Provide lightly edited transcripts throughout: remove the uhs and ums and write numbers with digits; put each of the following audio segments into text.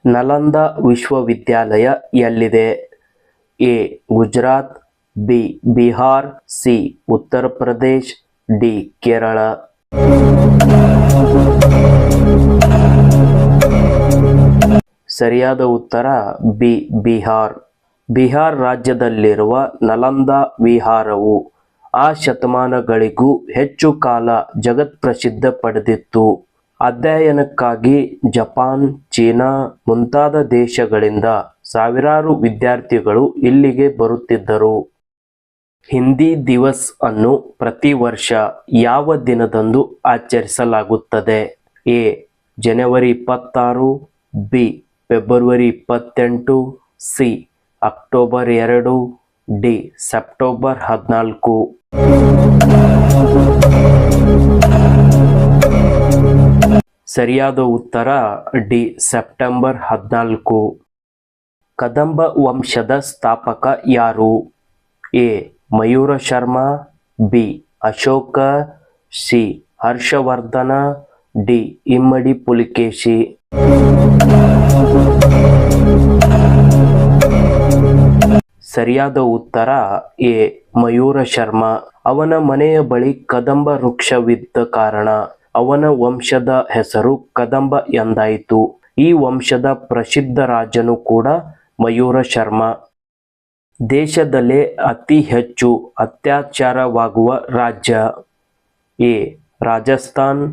ನಲಂದ ವಿಶ್ವವಿದ್ಯಾಲಯ ಎಲ್ಲಿದೆ? A. Gujarat, B. Bihar, C. Uttar Pradesh, D. Kerala. ಸರಿಯಾದ ಉತ್ತರ ಬಿ. ಬಿಹಾರ್. ಬಿಹಾರ್ ರಾಜ್ಯದಲ್ಲಿರುವ ನಲಂದ ವಿಹಾರವು ಆ ಶತಮಾನಗಳಿಗೂ ಹೆಚ್ಚು ಕಾಲ ಜಗತ್ಪ್ರಸಿದ್ಧ ಪಡೆದಿತ್ತು. ಅಧ್ಯಯನಕ್ಕಾಗಿ ಜಪಾನ್, ಚೀನಾ ಮುಂತಾದ ದೇಶಗಳಿಂದ ಸಾವಿರಾರು ವಿದ್ಯಾರ್ಥಿಗಳು ಇಲ್ಲಿಗೆ ಬರುತ್ತಿದ್ದರು. ಹಿಂದಿ ದಿವಸ್ ಅನ್ನು ಪ್ರತಿ ವರ್ಷ ಯಾವ ದಿನದಂದು ಆಚರಿಸಲಾಗುತ್ತದೆ? A. January 26, B. February 28, C. October 2, D. September 14. ಸರಿಯಾದ ಉತ್ತರ ಡಿ. ಸೆಪ್ಟೆಂಬರ್ 14. ಕದಂಬ ವಂಶದ ಸ್ಥಾಪಕ ಯಾರು? A. Mayura Sharma, B. Ashoka, C. Harshavardhana, D. Immadi Pulakeshi. ಸರಿಯಾದ ಉತ್ತರ ಎ. ಮಯೂರ ಶರ್ಮಾ. ಅವನ ಮನೆಯ ಬಳಿ ಕದಂಬ ವೃಕ್ಷವಿದ್ದ ಕಾರಣ ಅವನ ವಂಶದ ಹೆಸರು ಕದಂಬ ಎಂದಾಯಿತು. ಈ ವಂಶದ ಪ್ರಸಿದ್ಧ ರಾಜನು ಕೂಡ ಮಯೂರ ಶರ್ಮಾ. ದೇಶದಲ್ಲೇ ಅತಿ ಹೆಚ್ಚು ಅತ್ಯಾಚಾರವಾಗುವ ರಾಜ್ಯ? A. Rajasthan,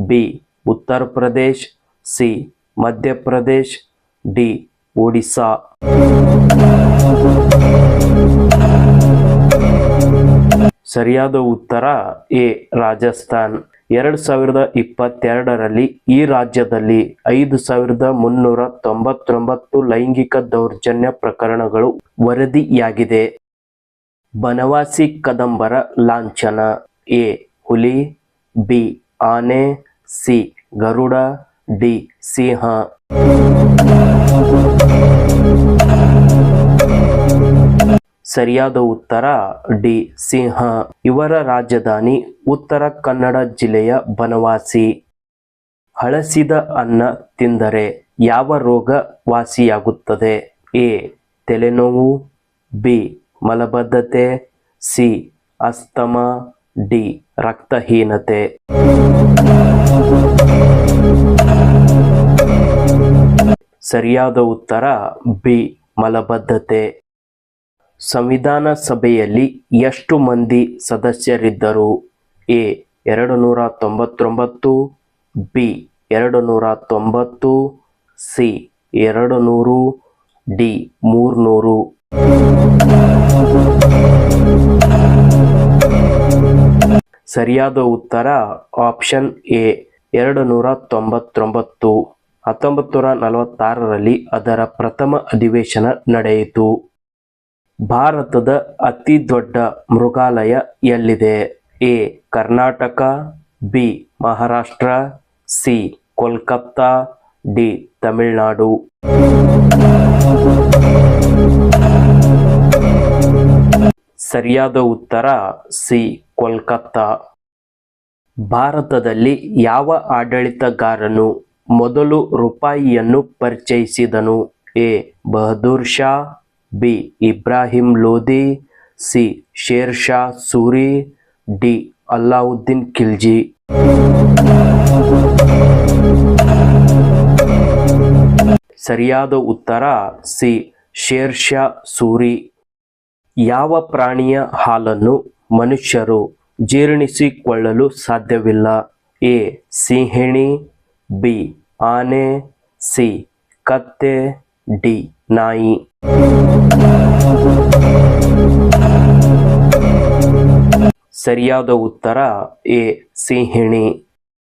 B. Uttar Pradesh, C. Madhya Pradesh, D. Odisha. ಸರಿಯಾದ ಉತ್ತರ ಎ. ರಾಜಸ್ಥಾನ್. 2022ರಲ್ಲಿ ಈ ರಾಜ್ಯದಲ್ಲಿ 5399 ಲೈಂಗಿಕ ದೌರ್ಜನ್ಯ ಪ್ರಕರಣಗಳು ವರದಿಯಾಗಿದೆ. ಬನವಾಸಿ ಕದಂಬರ ಲಾಂಛನ? ಎ. ಹುಲಿ, ಬಿ. ಆನೆ, ಸಿ. ಗರುಡ, ಡಿ. ಸಿಂಹ. ಸರಿಯಾದ ಉತ್ತರ ಡಿ. ಸಿಂಹ. ಇವರ ರಾಜಧಾನಿ ಉತ್ತರ ಕನ್ನಡ ಜಿಲ್ಲೆಯ ಬನವಾಸಿ. ಹಳಸಿದ ಅನ್ನ ತಿಂದರೆ ಯಾವ ರೋಗ ವಾಸಿಯಾಗುತ್ತದೆ? ಎ. ತಲೆನೋವು, ಬಿ. ಮಲಬದ್ಧತೆ, ಸಿ. Asthma, D. ರಕ್ತಹೀನತೆ. ಸರಿಯಾದ ಉತ್ತರ ಬಿ. ಮಲಬದ್ಧತೆ. ಸಂವಿಧಾನ ಸಭೆಯಲ್ಲಿ ಎಷ್ಟು ಮಂದಿ ಸದಸ್ಯರಿದ್ದರು? ಎ. 299, ಬಿ. 290, ಸಿ. 200, ಡಿ. 300. ಸರಿಯಾದ ಉತ್ತರ ಆಪ್ಷನ್ ಎ. 299. 1946ರಲ್ಲಿ ಅದರ ಪ್ರಥಮ ಅಧಿವೇಶನ ನಡೆಯಿತು. ಭಾರತದ ಅತಿ ದೊಡ್ಡ ಮೃಗಾಲಯ ಎಲ್ಲಿದೆ? A. Karnataka, B. Maharashtra, C. Kolkata, D. Tamil Nadu. ಸರಿಯಾದ ಉತ್ತರ ಸಿ. ಕೋಲ್ಕತ್ತಾ. ಭಾರತದಲ್ಲಿ ಯಾವ ಆಡಳಿತಗಾರನು ಮೊದಲು ರೂಪಾಯಿಯನ್ನು ಪರಿಚಯಿಸಿದನು? A. Bahadur Shah, B. Ibrahim Lodi, C. Sher Shah Suri, D. Alauddin Khilji. ಸರಿಯಾದ ಉತ್ತರ ಸಿ. ಶೇರ್ ಶಾ ಸೂರಿ. ಯಾವ ಪ್ರಾಣಿಯ ಹಾಲನ್ನು ಮನುಷ್ಯರು ಜೀರ್ಣಿಸಿಕೊಳ್ಳಲು ಸಾಧ್ಯವಿಲ್ಲ? ಎ. ಸಿಂಹಿಣಿ, ಬಿ. ಆನೆ, ಸಿ. ಕತ್ತೆ, ಡಿ. ನಾಯಿ. ಸರಿಯಾದ ಉತ್ತರ ಎ. ಸಿಂಹಿಣಿ.